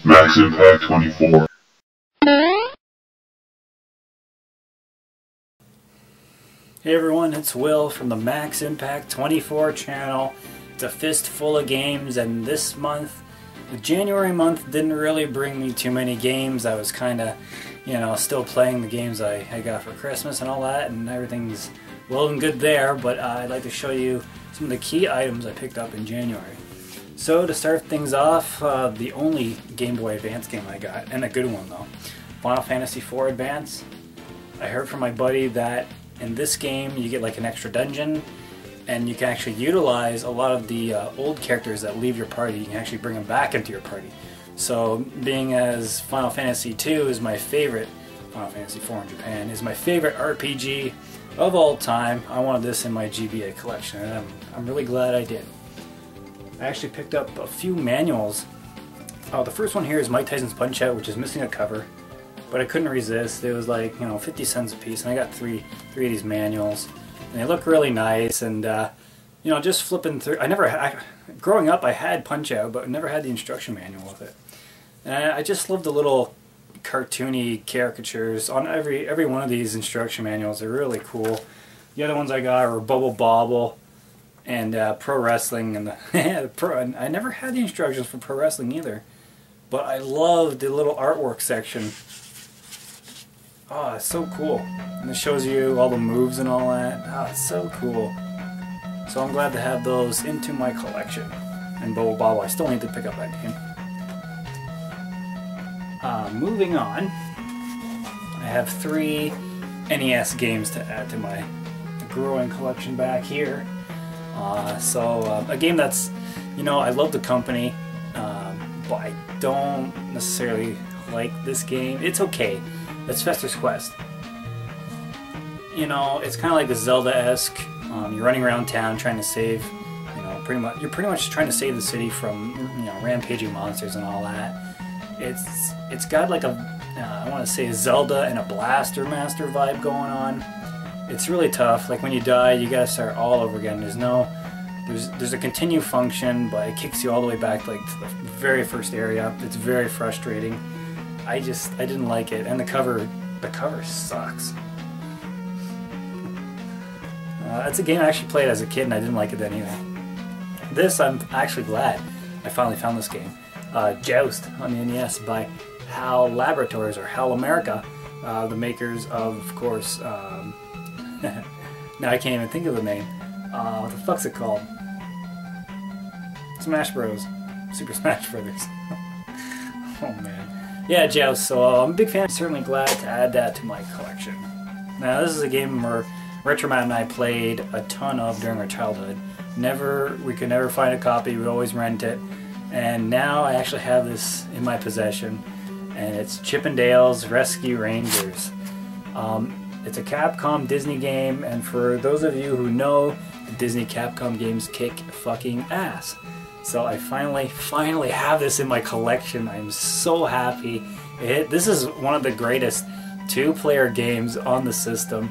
Max Impact 24. Hey everyone, it's Will from the Max Impact 24 channel. It's a fistful of games, and this month, the January month, didn't really bring me too many games. I was kind of, still playing the games I got for Christmas and all that, and everything's well and good there, but I'd like to show you some of the key items I picked up in January. So to start things off, the only Game Boy Advance game I got, and a good one though, Final Fantasy IV Advance. I heard from my buddy that in this game you get like an extra dungeon, and you can actually utilize a lot of the old characters that leave your party. You can actually bring them back into your party. So being as Final Fantasy II is my favorite, Final Fantasy IV in Japan, is my favorite RPG of all time, I wanted this in my GBA collection, and I'm really glad I did. I actually picked up a few manuals. The first one here is Mike Tyson's Punch-Out, which is missing a cover, but I couldn't resist. It was like 50 cents a piece, and I got three of these manuals, and they look really nice. And just flipping through, growing up I had Punch-Out, but never had the instruction manual with it. And I just love the little cartoony caricatures on every one of these instruction manuals. They're really cool. The other ones I got were Bubble Bobble and Pro Wrestling, and and I never had the instructions for Pro Wrestling either, but I love the little artwork section. Oh, it's so cool, and it shows you all the moves and all that. Oh, it's so cool. So I'm glad to have those into my collection. And Bubble Bobble, I still need to pick up that game. Moving on, I have 3 NES games to add to my growing collection back here. A game that's, I love the company, but I don't necessarily like this game. It's okay. It's Fester's Quest. It's kind of like a Zelda-esque. You're running around town trying to save, you're pretty much trying to save the city from, rampaging monsters and all that. It's got like I want to say a Zelda and a Blaster Master vibe going on. It's really tough. Like when you die, you gotta start all over again. There's a continue function, but it kicks you all the way back like to the very first area. It's very frustrating. I didn't like it, and the cover sucks. It's a game I actually played as a kid, and I didn't like it then either. This, I'm actually glad I finally found this game. Joust on the NES by HAL Laboratories, or HAL America, the makers of course, now I can't even think of the name. What the fuck's it called? Smash Bros. Super Smash Brothers. Oh man. Yeah, Joust, so I'm a big fan. I'm certainly glad to add that to my collection. Now this is a game where Retromat and I played a ton of during our childhood. We could never find a copy, we'd always rent it. And now I actually have this in my possession, and it's Chippendales Rescue Rangers. It's a Capcom Disney game, and for those of you who know, the Disney Capcom games kick fucking ass. So I finally have this in my collection. I'm so happy. This is one of the greatest 2-player games on the system.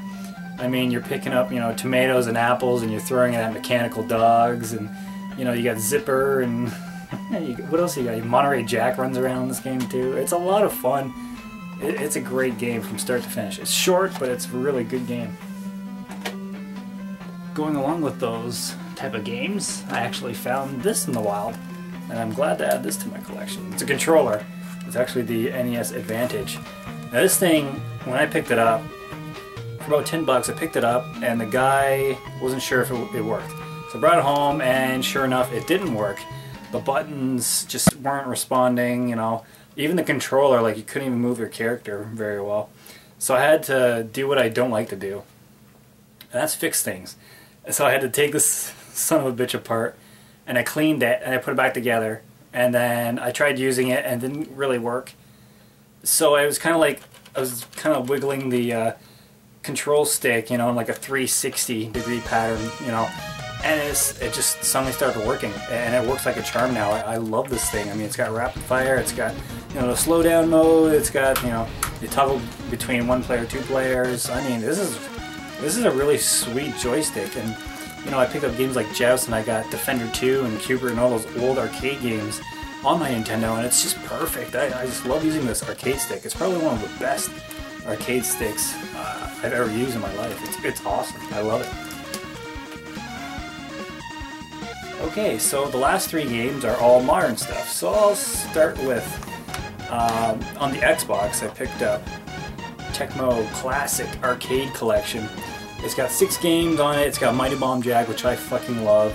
I mean, you're picking up, tomatoes and apples, and you're throwing it at mechanical dogs, and you got Zipper, and what else you got? Monterey Jack runs around in this game too. It's a lot of fun. It's a great game from start to finish. It's short, but it's a really good game. Going along with those type of games, I actually found this in the wild, and I'm glad to add this to my collection. It's a controller. It's actually the NES Advantage. Now this thing, when I picked it up, for about 10 bucks, I picked it up, and the guy wasn't sure if it worked. So I brought it home, and sure enough, it didn't work. The buttons just weren't responding, Even the controller, like, you couldn't even move your character very well. So I had to do what I don't like to do, and that's fix things. So I had to take this son of a bitch apart, and I cleaned it, and I put it back together, and then I tried using it, and it didn't really work. So I was kind of wiggling the control stick, in like a 360-degree pattern, and it just suddenly started working, and it works like a charm now. I love this thing. I mean, it's got rapid fire, it's got, the slow down mode, it's got, you toggle between 1 player, 2 players. I mean, this is a really sweet joystick, and I picked up games like Joust, and I got Defender 2 and Cooper and all those old arcade games on my Nintendo, and it's just perfect. I just love using this arcade stick. It's probably one of the best arcade sticks I've ever used in my life. It's awesome. I love it. Okay, so the last 3 games are all modern stuff. So I'll start with, on the Xbox, I picked up Tecmo Classic Arcade Collection. It's got 6 games on it. It's got Mighty Bomb Jack, which I fucking love.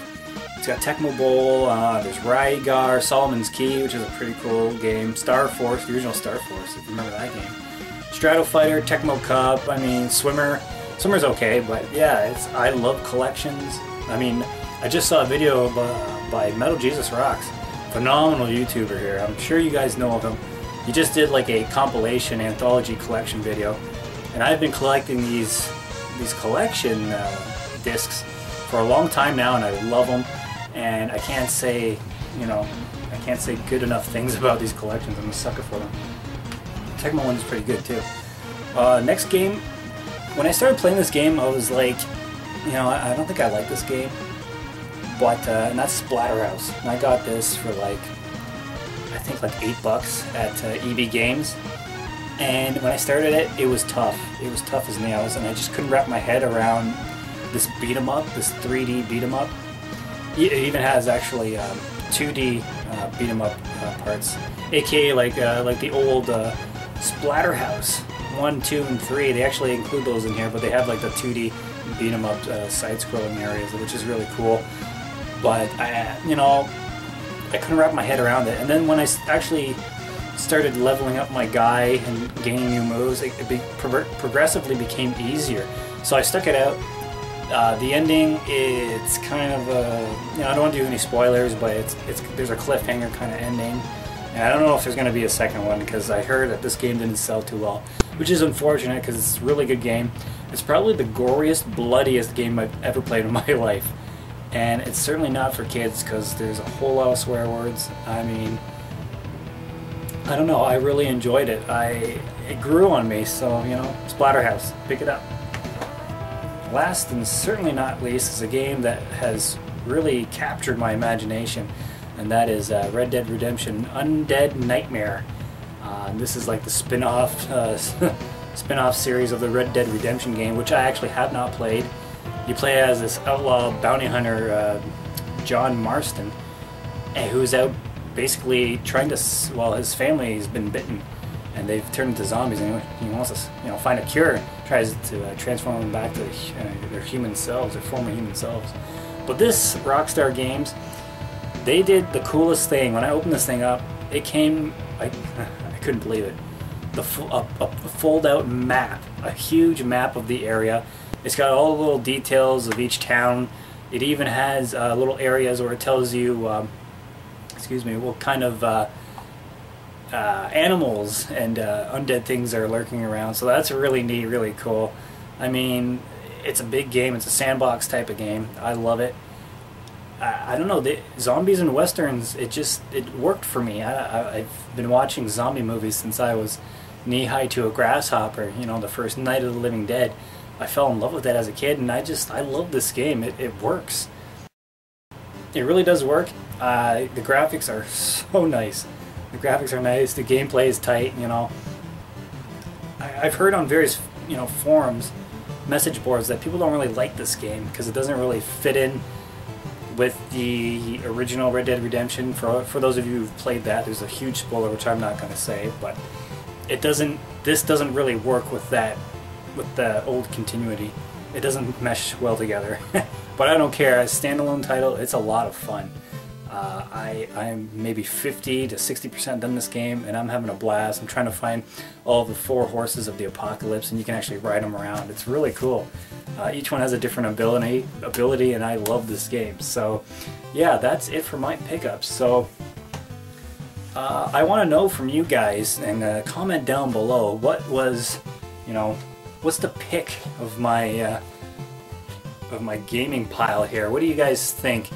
It's got Tecmo Bowl, there's Rygar, Solomon's Key, which is a pretty cool game. Star Force, the original Star Force, if you remember that game. Strato Fighter, Tecmo Cup, I mean, Swimmer. Swimmer's okay, but yeah, I love collections. I mean, I just saw a video by Metal Jesus Rocks. Phenomenal YouTuber here. I'm sure you guys know of him. He just did like a compilation anthology collection video. And I've been collecting these collection discs for a long time now, and I love them. And I can't say, I can't say good enough things about these collections. I'm a sucker for them. Tecmo one is pretty good too. Next game, when I started playing this game, I was like, I don't think I like this game. But, and that's Splatterhouse. And I got this for like, I think like $8 at EB Games. And when I started it, it was tough. It was tough as nails, and I just couldn't wrap my head around this beat 'em up, this 3D beat 'em up. It even has actually 2D beat 'em up parts, aka like the old Splatterhouse 1, 2, and 3. They actually include those in here, but they have like the 2D beat 'em up side-scrolling areas, which is really cool. But I couldn't wrap my head around it. And then when I actually started leveling up my guy and gaining new moves, it progressively became easier. So I stuck it out. The ending, it's kind of a, I don't want to do any spoilers, but there's a cliffhanger kind of ending. And I don't know if there's going to be a second one, because I heard that this game didn't sell too well, which is unfortunate because it's a really good game. It's probably the goriest, bloodiest game I've ever played in my life. And it's certainly not for kids, because there's a whole lot of swear words. I mean, I don't know, I really enjoyed it. It grew on me, so, Splatterhouse, pick it up. Last and certainly not least is a game that has really captured my imagination, and that is Red Dead Redemption Undead Nightmare. This is like the spin-off series of the Red Dead Redemption game, which I actually have not played. You play as this outlaw bounty hunter, John Marston, who's out basically trying to, his family has been bitten and they've turned into zombies, and he wants to find a cure, tries to transform them back to their human selves, their former human selves. But this Rockstar Games, they did the coolest thing. When I opened this thing up, it came, I couldn't believe it. A fold-out map, a huge map of the area. It's got all the little details of each town. It even has little areas where it tells you, what kind of animals and undead things are lurking around. So that's really neat, really cool. I mean, it's a big game. It's a sandbox type of game. I love it. I don't know, the zombies and westerns, it worked for me. I've been watching zombie movies since I was knee-high to a grasshopper, the first Night of the Living Dead. I fell in love with that as a kid, and I love this game. It works. It really does work. The graphics are so nice. The graphics are nice. The gameplay is tight. I've heard on various forums, message boards, that people don't really like this game because it doesn't really fit in with the original Red Dead Redemption. For those of you who've played that, there's a huge spoiler which I'm not going to say, but this doesn't really work with that. With the old continuity, it doesn't mesh well together. But I don't care. As a standalone title, it's a lot of fun. I'm maybe 50 to 60% done this game, and I'm having a blast. I'm trying to find all the 4 horses of the apocalypse, and you can actually ride them around. It's really cool. Each one has a different ability, and I love this game. So yeah, that's it for my pickups. So I want to know from you guys, and comment down below, what was, what's the pick of my gaming pile here? What do you guys think?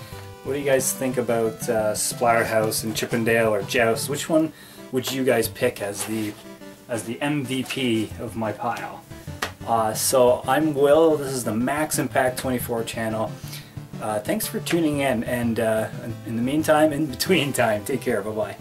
What do you guys think about Splatterhouse and Chippendale or Joust? Which one would you guys pick as the MVP of my pile? So I'm Will. This is the Max Impact 24 channel. Thanks for tuning in, and in the meantime, in between time, take care. Bye bye.